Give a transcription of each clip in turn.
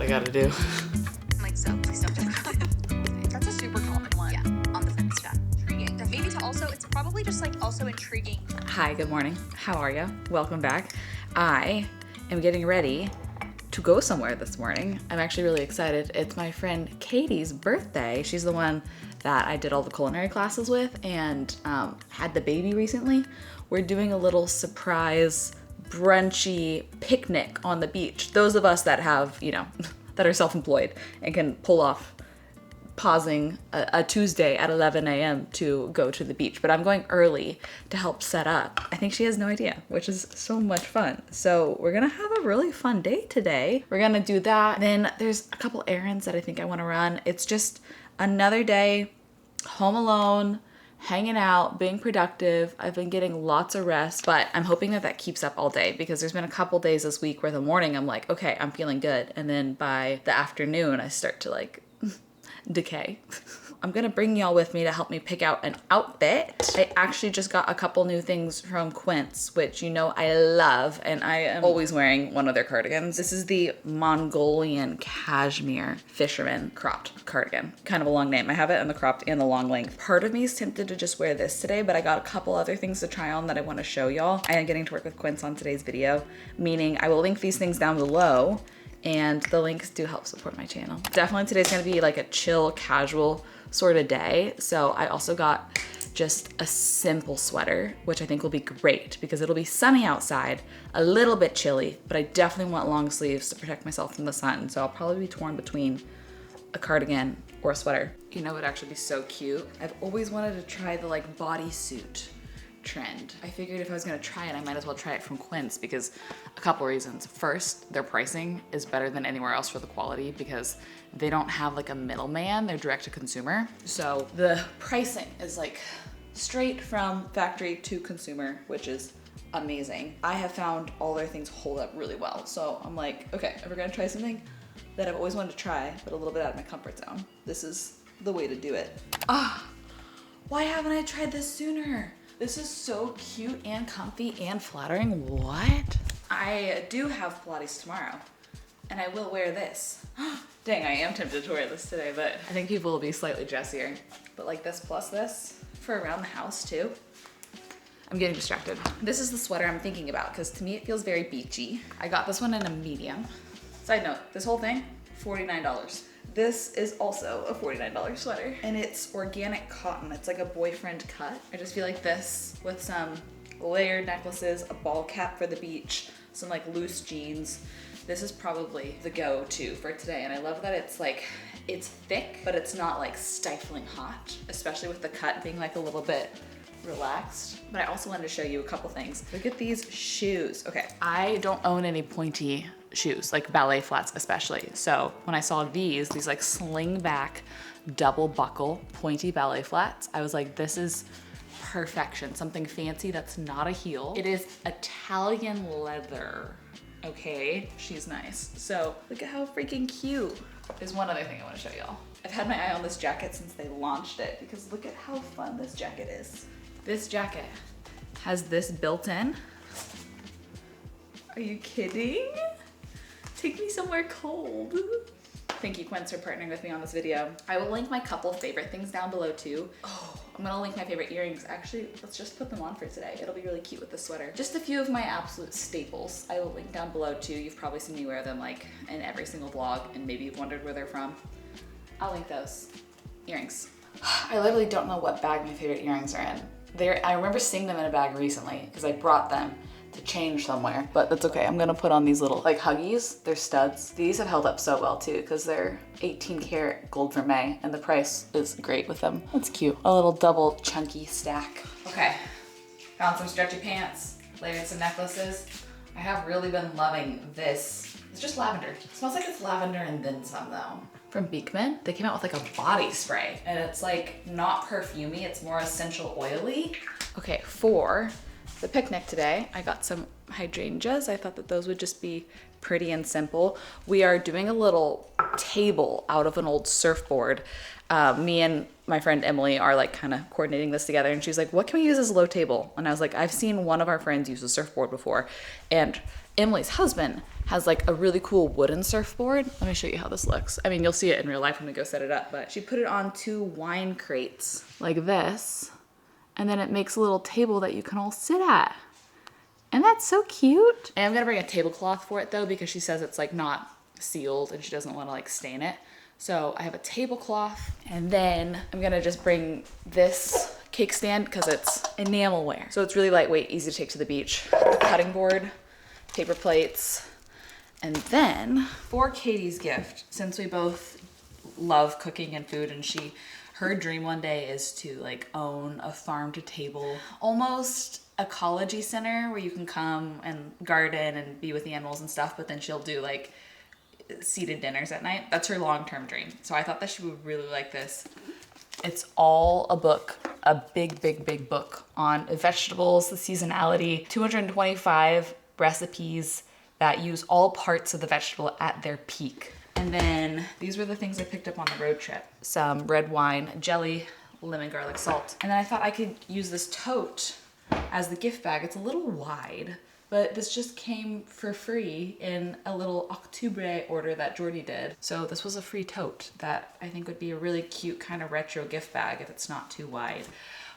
gotta do. Like, so please don't do that. That's a super common one. Yeah, on the fence stuff. Intriguing. Maybe to also, it's probably just like also intriguing. Hi, good morning. How are you? Welcome back. I am getting ready to go somewhere this morning. I'm actually really excited. It's my friend Katie's birthday. She's the one that I did all the culinary classes with and had the baby recently. We're doing a little surprise brunchy picnic on the beach. Those of us that have, that are self-employed and can pull off pausing a Tuesday at 11 a.m. to go to the beach. But I'm going early to help set up. I think she has no idea, which is so much fun. So we're gonna have a really fun day today. We're gonna do that. Then there's a couple errands that I think I wanna run. It's just another day, home alone, hanging out, being productive. I've been getting lots of rest, but I'm hoping that keeps up all day because there's been a couple days this week where the morning I'm like, okay, I'm feeling good. And then by the afternoon, I start to decay. I'm gonna bring y'all with me to help me pick out an outfit. I actually just got a couple new things from Quince, which I love, and I am always wearing one of their cardigans. This is the Mongolian Cashmere Fisherman cropped cardigan. Kind of a long name. I have it in the cropped and the long length. Part of me is tempted to just wear this today, but I got a couple other things to try on that I want to show y'all. I am getting to work with Quince on today's video, meaning I will link these things down below, and the links do help support my channel. Definitely today's gonna be like a chill, casual sort of day. So I also got just a simple sweater, which I think will be great because it'll be sunny outside, a little bit chilly, but I definitely want long sleeves to protect myself from the sun. So I'll probably be torn between a cardigan or a sweater. It would actually be so cute. I've always wanted to try the bodysuit trend. I figured if I was gonna try it, I might as well try it from Quince because a couple reasons. First, their pricing is better than anywhere else for the quality because they don't have a middleman, they're direct to consumer. So the pricing is straight from factory to consumer, which is amazing. I have found all their things hold up really well. So I'm like, okay, if we're gonna try something that I've always wanted to try, but a little bit out of my comfort zone, this is the way to do it. Why haven't I tried this sooner? This is so cute and comfy and flattering. What? I do have Pilates tomorrow, and I will wear this. Dang, I am tempted to wear this today, but I think people will be slightly dressier. But this plus this for around the house too. I'm getting distracted. This is the sweater I'm thinking about because to me it feels very beachy. I got this one in a medium. Side note, this whole thing, $49. This is also a $49 sweater and it's organic cotton. It's like a boyfriend cut. I just feel like this with some layered necklaces, a ball cap for the beach, some loose jeans. This is probably the go-to for today. And I love that it's thick, but it's not stifling hot, especially with the cut being a little bit relaxed. But I also wanted to show you a couple things. Look at these shoes. Okay, I don't own any pointy shoes, ballet flats especially. So when I saw these sling back, double buckle, pointy ballet flats, I was like, this is perfection. Something fancy that's not a heel. It is Italian leather. Okay, she's nice. So look at how freaking cute. There's one other thing I want to show y'all. I've had my eye on this jacket since they launched it because look at how fun this jacket is. This jacket has this built in. Are you kidding? Take me somewhere cold. Thank you, Quince, for partnering with me on this video. I will link my couple favorite things down below too. I'm gonna link my favorite earrings. Actually, let's just put them on for today. It'll be really cute with the sweater. Just a few of my absolute staples. I will link down below too. You've probably seen me wear them in every single vlog and maybe you've wondered where they're from. I'll link those. Earrings. I literally don't know what bag my favorite earrings are in. I remember seeing them in a bag recently because I brought them to change somewhere, but that's okay. I'm gonna put on these little Huggies. They're studs. These have held up so well too because they're 18 karat gold for May and the price is great with them. That's cute. A little double chunky stack. Okay, found some stretchy pants, layered some necklaces. I have really been loving this. It's just lavender. It smells like it's lavender and then some though. From Beekman, they came out with a body spray and it's not perfumey, it's more essential oily. Okay, for the picnic today, I got some hydrangeas. I thought that those would just be pretty and simple. We are doing a little table out of an old surfboard. Me and my friend Emily are like kind of coordinating this together, and she's like, what can we use as a low table? And I was like, I've seen one of our friends use a surfboard before, and Emily's husband has like a really cool wooden surfboard. Let me show you how this looks. I mean, you'll see it in real life when we go set it up, but she put it on 2 wine crates like this, and then it makes a little table that you can all sit at. And that's so cute. And I'm gonna bring a tablecloth for it though, because she says it's like not sealed and she doesn't want to like stain it. So I have a tablecloth, and then I'm gonna just bring this cake stand because it's enamelware. So it's really lightweight, easy to take to the beach. The cutting board, paper plates, and then for Katie's gift, since we both love cooking and food, and her dream one day is to like own a farm to table, almost ecology center where you can come and garden and be with the animals and stuff, but then she'll do like seated dinners at night. That's her long-term dream. So I thought that she would really like this. It's all a book, a big, big, big book on vegetables, the seasonality, 225 recipes that use all parts of the vegetable at their peak. And then these were the things I picked up on the road trip. Some red wine, jelly, lemon, garlic, salt. And then I thought I could use this tote as the gift bag. It's a little wide, but this just came for free in a little Octubre order that Jordy did. So this was a free tote that I think would be a really cute kind of retro gift bag if it's not too wide.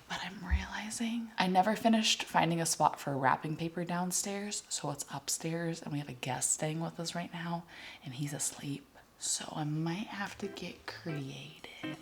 But I'm realizing I never finished finding a spot for wrapping paper downstairs, so it's upstairs, and we have a guest staying with us right now, and he's asleep. So I might have to get creative.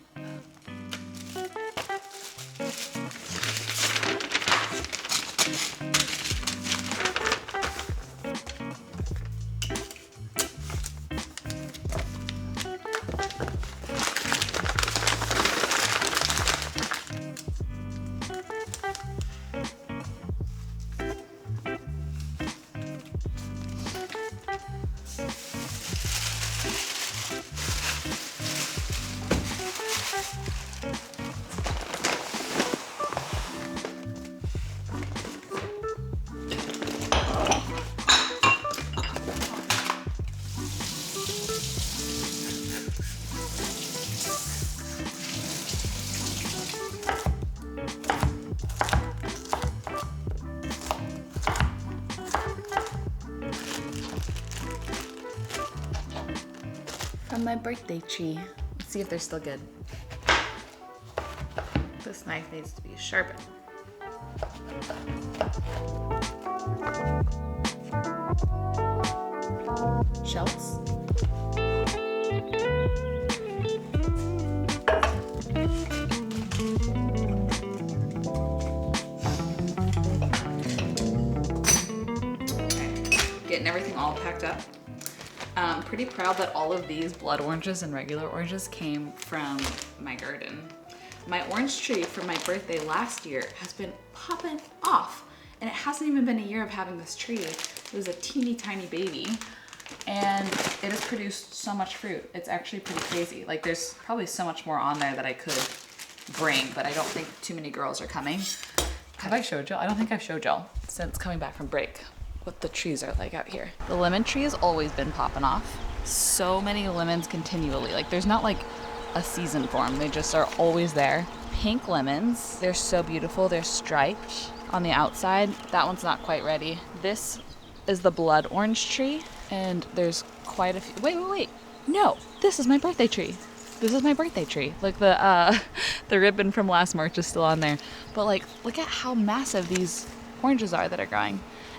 From my birthday tree. Let's see if they're still good. This knife needs to be sharpened. Shells. Getting everything all packed up. I'm pretty proud that all of these blood oranges and regular oranges came from my garden. My orange tree for my birthday last year has been popping off, and it hasn't even been a year of having this tree. It was a teeny tiny baby, and it has produced so much fruit. It's actually pretty crazy. Like, there's probably so much more on there that I could bring, but I don't think too many girls are coming. Have I showed y'all? I don't think I've showed y'all since coming back from break what the trees are like out here. The lemon tree has always been popping off. So many lemons continually. Like, there's not like a season for them. They just are always there. Pink lemons. They're so beautiful. They're striped on the outside. That one's not quite ready. This is the blood orange tree, and there's quite a few. Wait. No, this is my birthday tree. This is my birthday tree. Like, the ribbon from last March is still on there. But like, look at how massive these oranges are that are growing.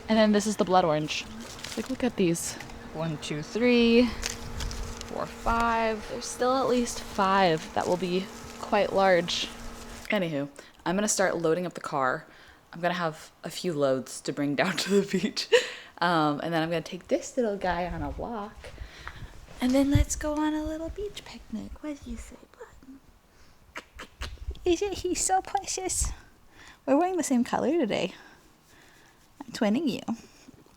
And then this is the blood orange. Like, look at these. 1, 2, 3, 4, 5. There's still at least 5 that will be quite large. Anywho, I'm gonna start loading up the car. I'm gonna have a few loads to bring down to the beach. And then I'm gonna take this little guy on a walk. And then let's go on a little beach picnic. What do you say, bud? Isn't he so precious? We're wearing the same color today. I'm twinning you.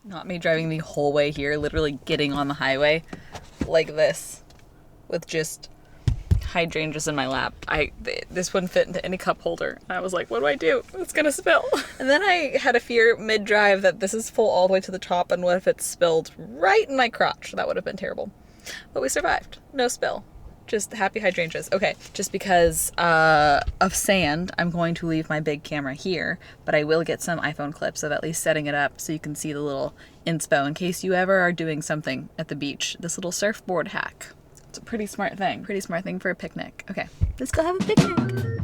Not me driving the whole way here, literally getting on the highway like this with just hydrangeas in my lap. This wouldn't fit into any cup holder. I was like, what do I do? It's gonna spill. And then I had a fear mid-drive that this is full all the way to the top, and what if it spilled right in my crotch? That would have been terrible. But we survived. No spill. Just happy hydrangeas. Okay, just because of sand, I'm going to leave my big camera here, but I will get some iPhone clips of at least setting it up so you can see the little inspo in case you ever are doing something at the beach. This little surfboard hack. It's a pretty smart thing. Pretty smart thing for a picnic. Okay, let's go have a picnic.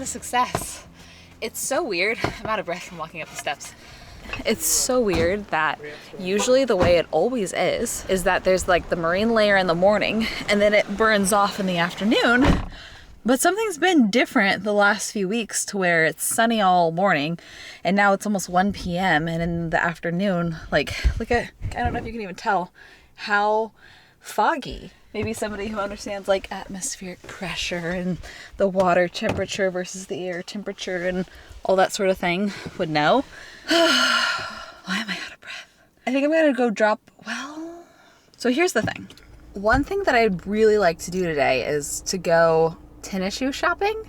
Success. It's so weird. I'm out of breath from walking up the steps. It's so weird that usually the way it always is that there's like the marine layer in the morning and then it burns off in the afternoon. But something's been different the last few weeks to where it's sunny all morning and now it's almost 1 p.m. and in the afternoon, like, look at, I don't know if you can even tell how foggy. Maybe somebody who understands like atmospheric pressure and the water temperature versus the air temperature and all that sort of thing would know. Why am I out of breath? I think I'm gonna go so here's the thing. One thing that I'd really like to do today is to go tennis shoe shopping.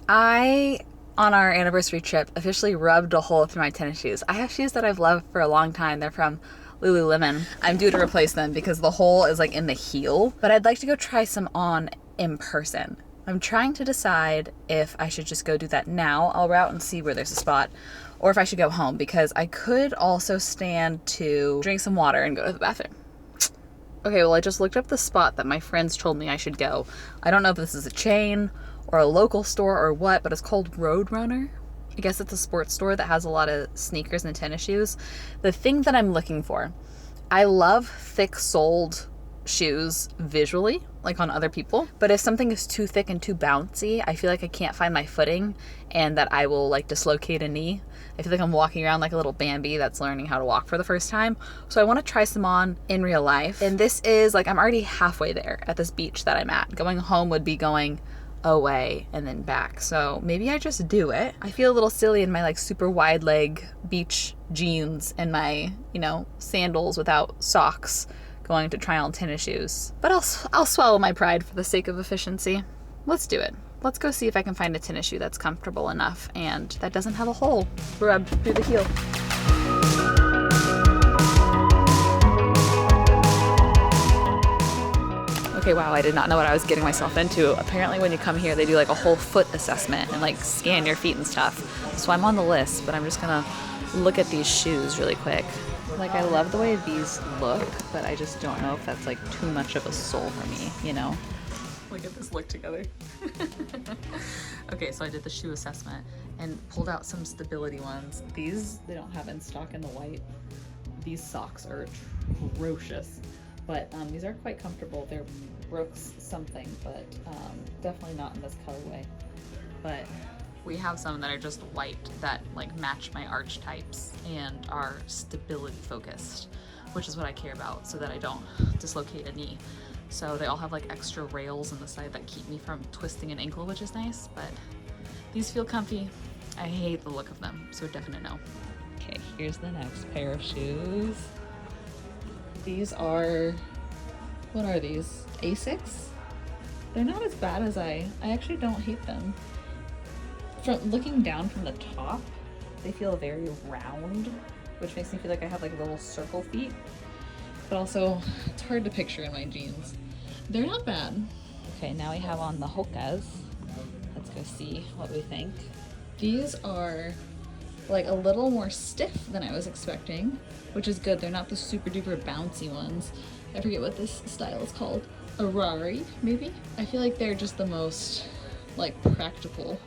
I, on our anniversary trip, officially rubbed a hole through my tennis shoes. I have shoes that I've loved for a long time. They're from Lululemon. I'm due to replace them because the hole is like in the heel, but I'd like to go try some on in person. I'm trying to decide if I should just go do that now. I'll route and see where there's a spot, or if I should go home because I could also stand to drink some water and go to the bathroom. Okay, well, I just looked up the spot that my friends told me I should go. I don't know if this is a chain or a local store or what, but it's called Roadrunner. I guess it's a sports store that has a lot of sneakers and tennis shoes. The thing that I'm looking for, I love thick-soled shoes visually, like on other people. But if something is too thick and too bouncy, I feel like I can't find my footing and that I will like dislocate a knee. I feel like I'm walking around like a little Bambi that's learning how to walk for the first time. So I want to try some on in real life. And this is like, I'm already halfway there at this beach that I'm at. Going home would be going away and then back. So maybe I just do it. I feel a little silly in my like super wide leg beach jeans and my, sandals without socks going to try on tennis shoes. But I'll swallow my pride for the sake of efficiency. Let's do it. Let's go see if I can find a tennis shoe that's comfortable enough and that doesn't have a hole rubbed through the heel. Okay, wow, I did not know what I was getting myself into. Apparently when you come here, they do like a whole foot assessment and like scan your feet and stuff. So I'm on the list, but I'm just gonna look at these shoes really quick. Like, I love the way these look, but I just don't know if that's like too much of a sole for me, Look at this look together. Okay, so I did the shoe assessment and pulled out some stability ones. These, they don't have in stock in the white. These socks are atrocious. But these are quite comfortable. They're Brooks something, but definitely not in this colorway. But we have some that are just white that like match my arch types and are stability focused, which is what I care about so that I don't dislocate a knee. So they all have like extra rails on the side that keep me from twisting an ankle, which is nice, but these feel comfy. I hate the look of them, so definite no. Okay, here's the next pair of shoes. These are, what are these? Asics? They're not as bad as I actually don't hate them. From looking down from the top, they feel very round, which makes me feel like I have like little circle feet. But also, it's hard to picture in my jeans. They're not bad. Okay, now we have on the Hokas. Let's go see what we think. These are like a little more stiff than I was expecting, which is good. They're not the super duper bouncy ones. I forget what this style is called. Arari, maybe? I feel like they're just the most like practical.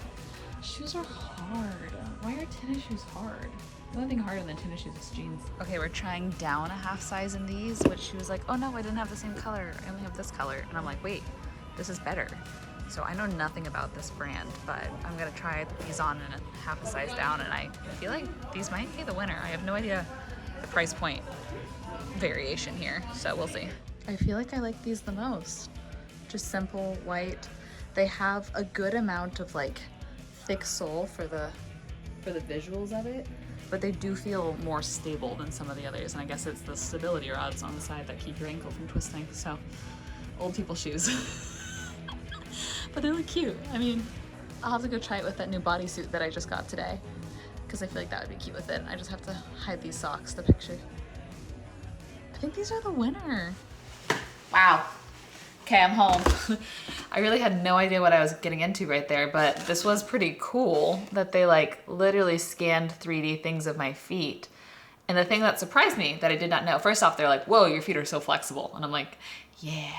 Shoes are hard. Why are tennis shoes hard? The only thing harder than tennis shoes is jeans. Okay, we're trying down a half size in these, which she was like, oh no, I didn't have the same color. I only have this color. And I'm like, wait, this is better. So I know nothing about this brand, but I'm gonna try these on in a half a size down, and I feel like these might be the winner. I have no idea the price point variation here, so we'll see. I feel like I like these the most. Just simple, white. They have a good amount of like thick sole for the visuals of it, but they do feel more stable than some of the others, and I guess it's the stability rods on the side that keep your ankle from twisting, so old people shoes. But they look cute. I mean, I'll have to go try it with that new bodysuit that I just got today, because I feel like that would be cute with it. I just have to hide these socks, the picture. I think these are the winner. Wow. Okay, I'm home. I really had no idea what I was getting into right there, but this was pretty cool that they like literally scanned 3D things of my feet. And the thing that surprised me that I did not know, first off, they're like, whoa, your feet are so flexible. And I'm like, yeah.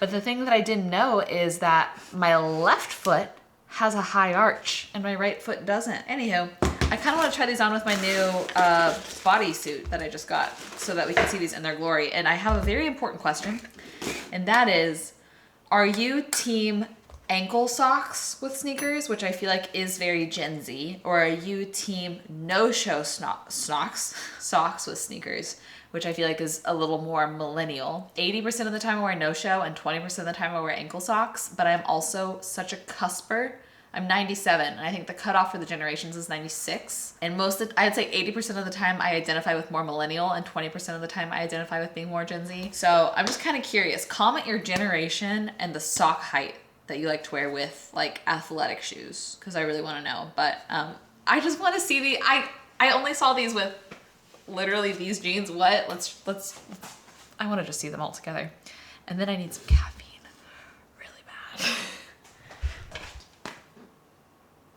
But the thing that I didn't know is that my left foot has a high arch and my right foot doesn't. Anywho, I kind of want to try these on with my new bodysuit that I just got so that we can see these in their glory. And I have a very important question, and that is, are you team ankle socks with sneakers, which I feel like is very Gen Z, or are you team no-show socks with sneakers, which I feel like is a little more millennial? 80% of the time I wear no-show and 20% of the time I wear ankle socks, but I'm also such a cusper. I'm 97, and I think the cutoff for the generations is 96. And I'd say 80% of the time I identify with more millennial, and 20% of the time I identify with being more Gen Z. So I'm just kind of curious. Comment your generation and the sock height that you like to wear with like athletic shoes, because I really want to know. But I just want to see I only saw these with literally these jeans. What? I want to just see them all together. And then I need some caffeine really bad.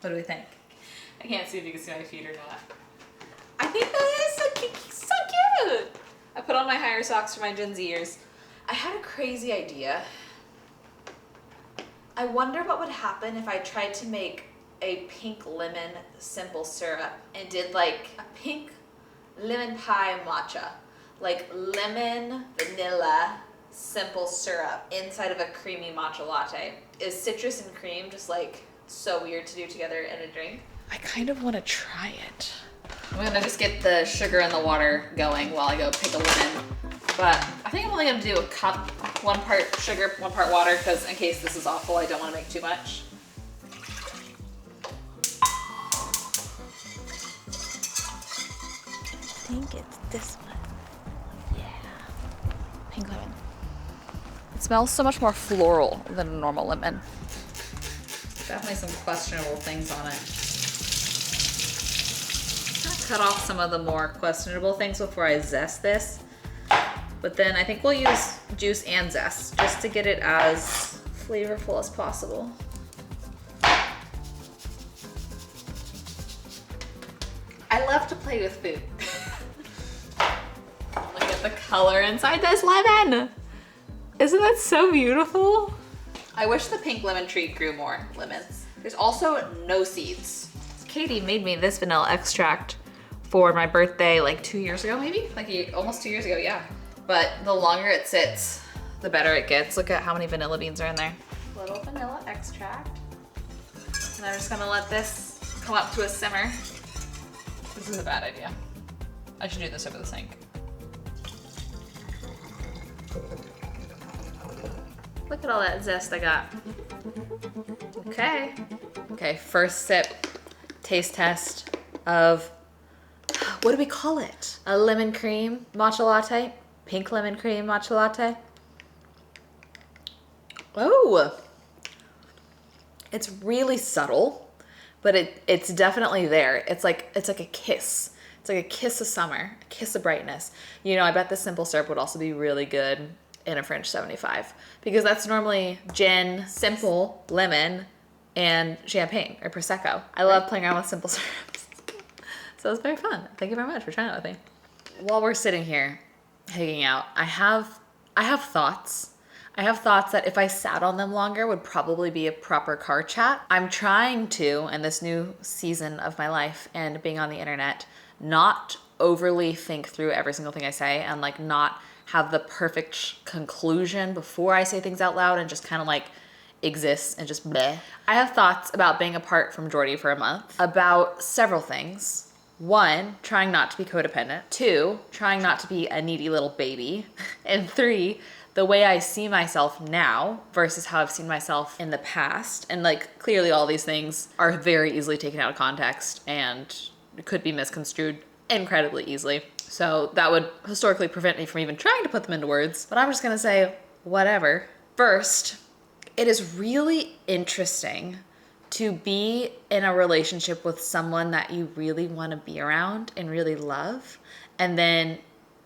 What do we think? I can't see if you can see my feet or not. I think that is so cute. I put on my higher socks for my Gen Z ears. I had a crazy idea. I wonder what would happen if I tried to make a pink lemon simple syrup and did like a pink lemon pie matcha. Like lemon, vanilla, simple syrup inside of a creamy matcha latte. Is citrus and cream just like so weird to do together in a drink? I kind of want to try it. I'm gonna just get the sugar and the water going while I go pick a lemon. But I think I'm only gonna do a cup, 1 part sugar, 1 part water, because in case this is awful, I don't want to make too much. I think it's this one. Yeah. Pink lemon. It smells so much more floral than a normal lemon. Definitely some questionable things on it. I'm gonna cut off some of the more questionable things before I zest this. But then I think we'll use juice and zest just to get it as flavorful as possible. I love to play with food. Look at the color inside this lemon. Isn't that so beautiful? I wish the pink lemon tree grew more lemons. There's also no seeds. Katie made me this vanilla extract for my birthday like 2 years ago, maybe? Like almost 2 years ago, yeah. But the longer it sits, the better it gets. Look at how many vanilla beans are in there. Little vanilla extract. And I'm just gonna let this come up to a simmer. This is a bad idea. I should do this over the sink. Look at all that zest I got. Okay. Okay, first sip, taste test of, what do we call it? A lemon cream matcha latte? Pink lemon cream matcha latte? Oh, it's really subtle, but it's definitely there. It's like a kiss. It's like a kiss of summer, a kiss of brightness. You know, I bet the simple syrup would also be really good in a French 75, because that's normally gin, simple, lemon, and champagne or Prosecco. I love playing around with simple syrups. So it's very fun. Thank you very much for trying it with me. While we're sitting here hanging out, I have thoughts. I have thoughts that if I sat on them longer would probably be a proper car chat. I'm trying to, in this new season of my life and being on the internet, not overly think through every single thing I say and like not have the perfect conclusion before I say things out loud and just kind of like exists and just bleh. I have thoughts about being apart from Jordy for a month about several things. 1, trying not to be codependent. 2, trying not to be a needy little baby. And 3, the way I see myself now versus how I've seen myself in the past. And like clearly all these things are very easily taken out of context and could be misconstrued incredibly easily. So that would historically prevent me from even trying to put them into words. But I'm just gonna say whatever. First, it is really interesting to be in a relationship with someone that you really want to be around and really love, and then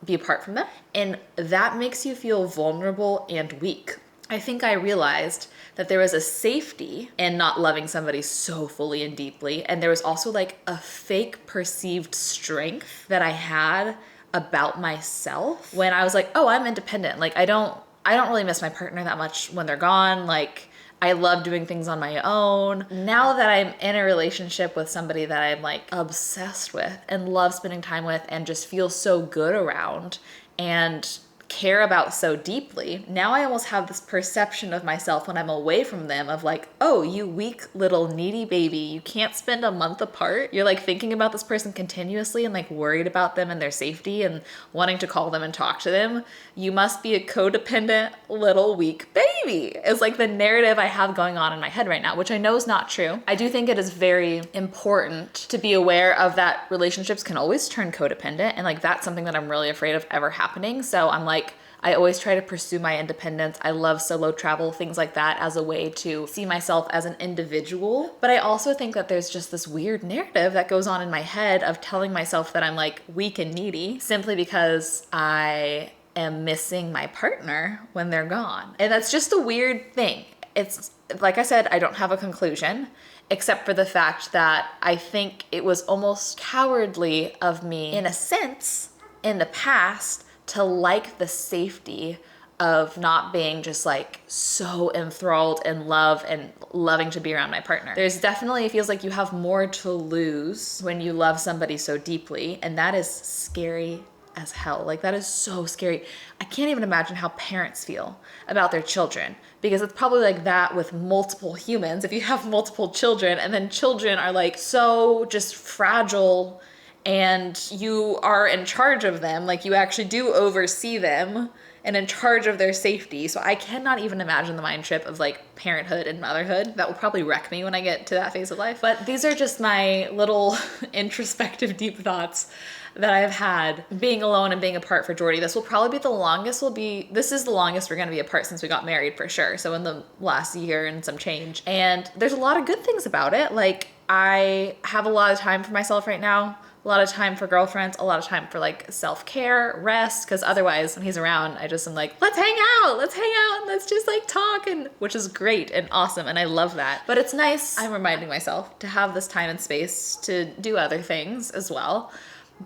be apart from them. And that makes you feel vulnerable and weak. I think I realized that there was a safety in not loving somebody so fully and deeply. And there was also like a fake perceived strength that I had about myself when I was like, oh, I'm independent. Like I don't really miss my partner that much when they're gone. Like I love doing things on my own. Now that I'm in a relationship with somebody that I'm like obsessed with and love spending time with and just feel so good around and care about so deeply, now I almost have this perception of myself when I'm away from them of like, oh, you weak little needy baby, you can't spend a month apart. You're like thinking about this person continuously and like worried about them and their safety and wanting to call them and talk to them. You must be a codependent little weak baby. It's like the narrative I have going on in my head right now, which I know is not true. I do think it is very important to be aware of that relationships can always turn codependent, and like that's something that I'm really afraid of ever happening. So I'm like, I always try to pursue my independence. I love solo travel, things like that, as a way to see myself as an individual. But I also think that there's just this weird narrative that goes on in my head of telling myself that I'm like weak and needy simply because I am missing my partner when they're gone. And that's just a weird thing. It's like I said, I don't have a conclusion, except for the fact that I think it was almost cowardly of me, in a sense, in the past, to like the safety of not being just like so enthralled in love and loving to be around my partner. There's definitely, it feels like you have more to lose when you love somebody so deeply, and that is scary as hell. Like that is so scary. I can't even imagine how parents feel about their children, because it's probably like that with multiple humans. If you have multiple children and then children are like so just fragile and you are in charge of them, like you actually do oversee them and in charge of their safety. So I cannot even imagine the mind trip of like parenthood and motherhood. That will probably wreck me when I get to that phase of life. But these are just my little introspective deep thoughts that I've had being alone and being apart for Jordy. This will probably be the longest this is the longest we're gonna be apart since we got married for sure. So in the last year and some change. And there's a lot of good things about it. Like I have a lot of time for myself right now. A lot of time for girlfriends, a lot of time for like self-care, rest, because otherwise when he's around, I just am like, let's hang out, and let's just like talk, and which is great and awesome, and I love that. But it's nice, I'm reminding myself to have this time and space to do other things as well,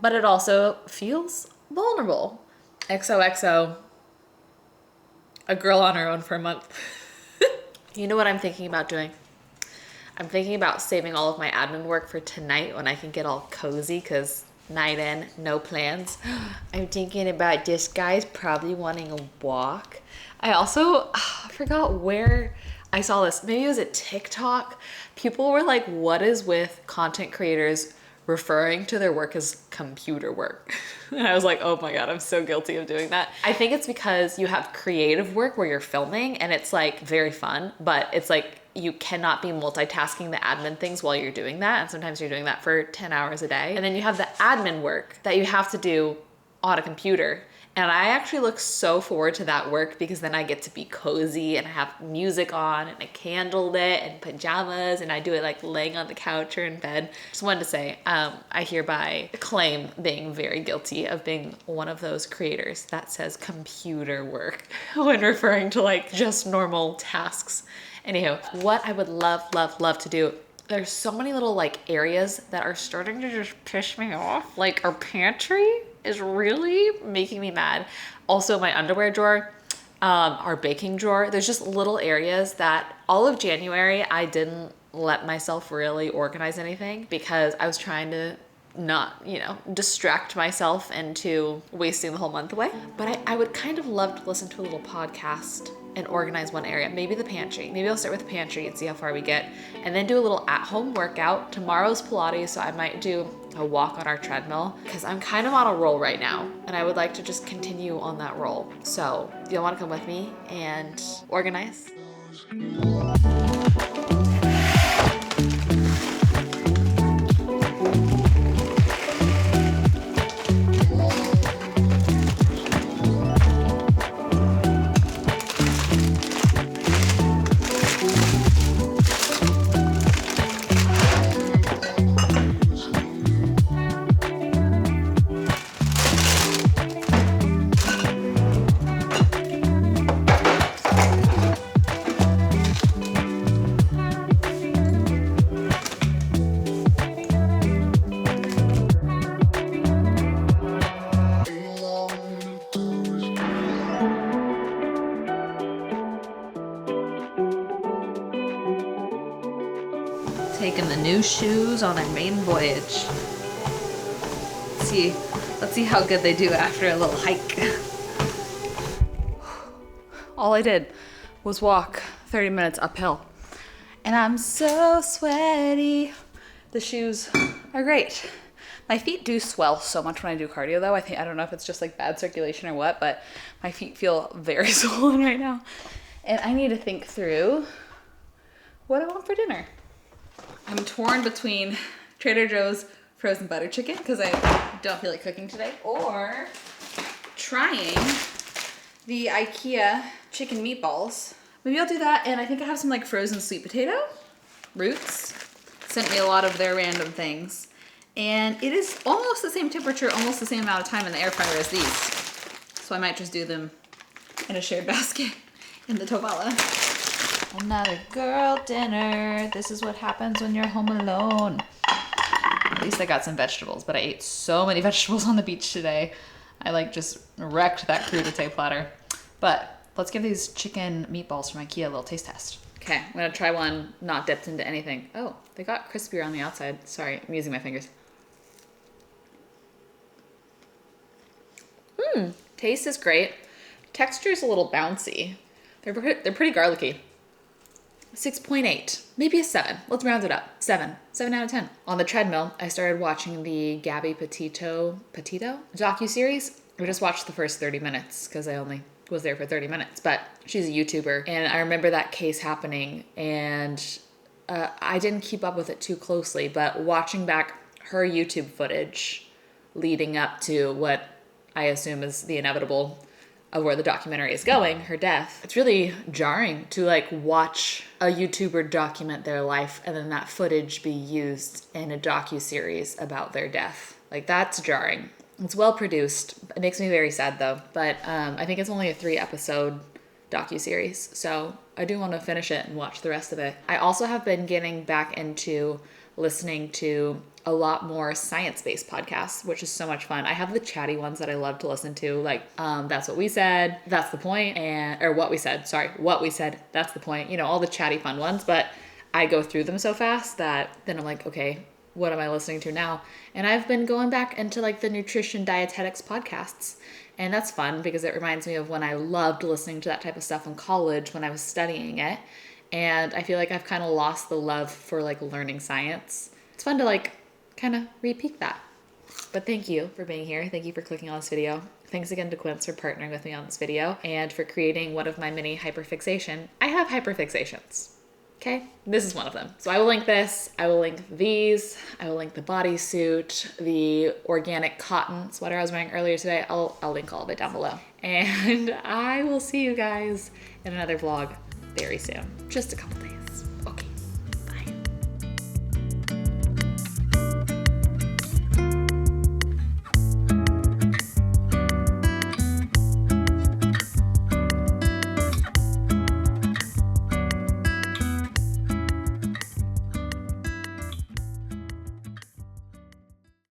but it also feels vulnerable. XOXO, a girl on her own for a month. You know what I'm thinking about doing? I'm thinking about saving all of my admin work for tonight when I can get all cozy, because night in, no plans. I'm thinking about this guy's probably wanting a walk. I also forgot where I saw this. Maybe it was at TikTok. People were like, what is with content creators referring to their work as computer work? And I was like, oh my God, I'm so guilty of doing that. I think it's because you have creative work where you're filming and it's like very fun, but it's like you cannot be multitasking the admin things while you're doing that. And sometimes you're doing that for 10 hours a day. And then you have the admin work that you have to do on a computer. And I actually look so forward to that work, because then I get to be cozy and I have music on and a candle lit and pajamas, and I do it like laying on the couch or in bed. Just wanted to say, I hereby claim being very guilty of being one of those creators that says computer work when referring to like just normal tasks. Anywho, what I would love to do, there's so many little like areas that are starting to just piss me off. Like our pantry is really making me mad. Also my underwear drawer, our baking drawer, there's just little areas that all of January I didn't let myself really organize anything, because I was trying to not, distract myself into wasting the whole month away. But I would kind of love to listen to a little podcast and organize one area. Maybe the pantry. Maybe I'll start with the pantry and see how far we get, and then do a little at-home workout. Tomorrow's Pilates, so I might do a walk on our treadmill because I'm kind of on a roll right now and I would like to just continue on that roll. So you'll want to come with me and organize? Taking the new shoes on our maiden voyage. Let's see how good they do after a little hike. All I did was walk 30 minutes uphill, and I'm so sweaty. The shoes are great. My feet do swell so much when I do cardio though. I don't know if it's just like bad circulation or what, but my feet feel very swollen right now. And I need to think through what I want for dinner. I'm torn between Trader Joe's frozen butter chicken because I don't feel like cooking today, or trying the IKEA chicken meatballs. Maybe I'll do that, and I think I have some like frozen sweet potato. Roots sent me a lot of their random things, and it is almost the same temperature, almost the same amount of time in the air fryer as these. So I might just do them in a shared basket in the Tovala. Another girl dinner. This is what happens when you're home alone. At least I got some vegetables, but I ate so many vegetables on the beach today. I like just wrecked that crudité platter. But let's give these chicken meatballs from IKEA a little taste test. Okay, I'm gonna try one not dipped into anything. Oh, they got crispier on the outside. Sorry, I'm using my fingers. Taste is great. Texture is a little bouncy. They're pretty garlicky. 6.8, maybe a 7. Let's round it up. 7 out of 10. On the treadmill, I started watching the Gabby Petito docuseries. We just watched the first 30 minutes because I only was there for 30 minutes, but she's a YouTuber. And I remember that case happening, and I didn't keep up with it too closely, but watching back her YouTube footage leading up to what I assume is the inevitable of where the documentary is going, her death, it's really jarring to like watch a YouTuber document their life and then that footage be used in a docuseries about their death. Like, that's jarring. It's well produced. It makes me very sad though, but I think it's only a 3-episode docuseries, so I do want to finish it and watch the rest of it. I also have been getting back into listening to a lot more science-based podcasts, which is so much fun. I have the chatty ones that I love to listen to, like That's What We Said, That's the Point, or What We Said, That's the Point, all the chatty fun ones, but I go through them so fast that then I'm like, okay, what am I listening to now? And I've been going back into like the nutrition dietetics podcasts, and that's fun because it reminds me of when I loved listening to that type of stuff in college when I was studying it, and I feel like I've kind of lost the love for like learning science. It's fun to like kind of re-peak that. But thank you for being here. Thank you for clicking on this video. Thanks again to Quince for partnering with me on this video and for creating one of my mini hyperfixation. I have hyperfixations. Okay, this is one of them. So I will link this, I will link these, I will link the bodysuit, the organic cotton sweater I was wearing earlier today. I'll link all of it down below. And I will see you guys in another vlog very soon. Just a couple days.